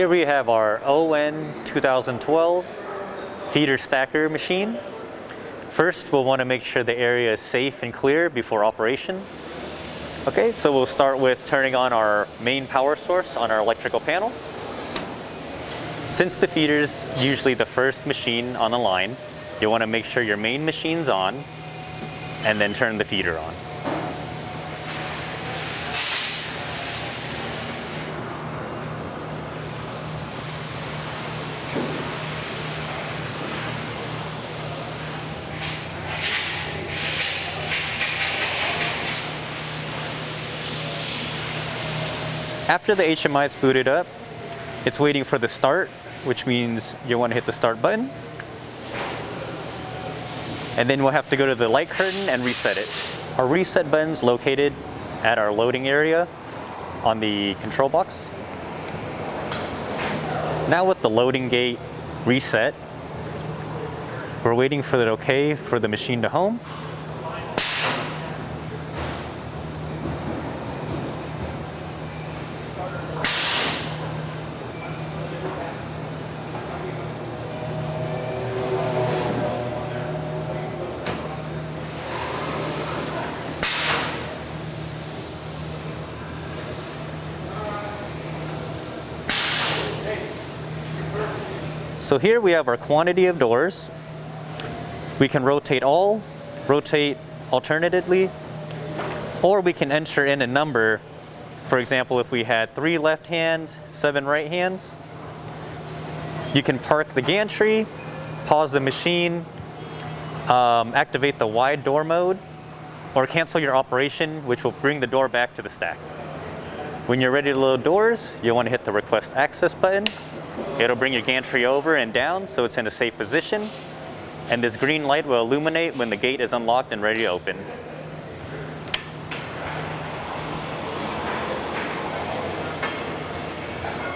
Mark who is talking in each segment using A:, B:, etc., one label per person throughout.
A: Here we have our ON-2012 feeder stacker machine. First, we'll want to make sure the area is safe and clear before operation. Okay, so we'll start with turning on our main power source on our electrical panel. Since the feeder is usually the first machine on the line, you want to make sure your main machine's on and then turn the feeder on. After the HMI is booted up, it's waiting for the start, which means you want to hit the start button. And then we'll have to go to the light curtain and reset it. Our reset button's located at our loading area on the control box. Now with the loading gate reset, we're waiting for the OK for the machine to home. So here we have our quantity of doors. We can rotate all, rotate alternately, or we can enter in a number. For example, if we had 3 left hands, 7 right hands, you can park the gantry, pause the machine, activate the wide door mode, or cancel your operation, which will bring the door back to the stack. When you're ready to load doors, you'll want to hit the request access button. It'll bring your gantry over and down so it's in a safe position. And this green light will illuminate when the gate is unlocked and ready to open.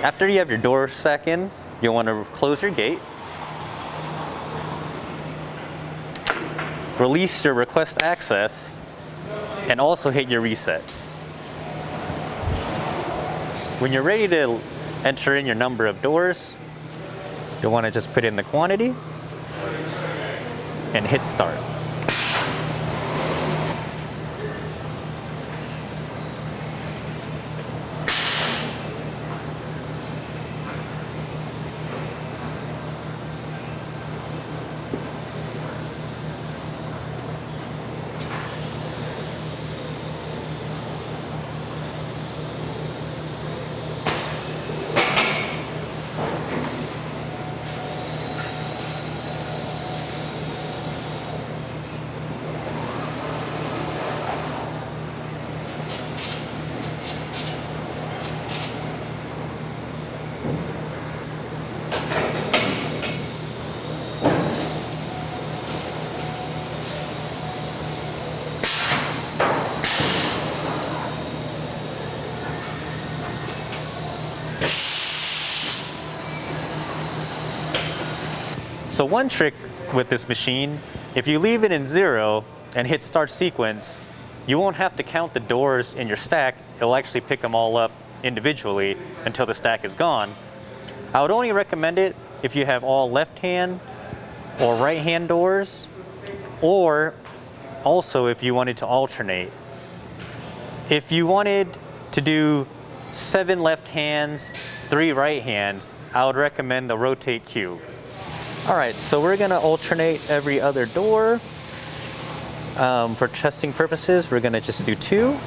A: After you have your door stack in, you'll want to close your gate. Release your request access and also hit your reset. When you're ready to enter in your number of doors, you'll want to just put in the quantity and hit start. So one trick with this machine, if you leave it in 0 and hit start sequence, you won't have to count the doors in your stack. It'll actually pick them all up individually until the stack is gone. I would only recommend it if you have all left hand or right hand doors, or also if you wanted to alternate. If you wanted to do 7 left hands, 3 right hands, I would recommend the rotate queue. All right, so we're gonna alternate every other door. For testing purposes, we're gonna just do 2.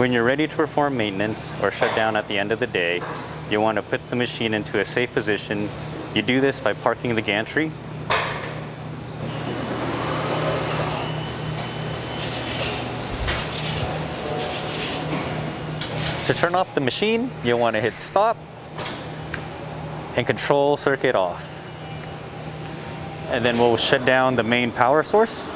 A: When you're ready to perform maintenance or shut down at the end of the day, you want to put the machine into a safe position. You do this by parking the gantry. To turn off the machine, you'll want to hit stop and control circuit off. And then we'll shut down the main power source.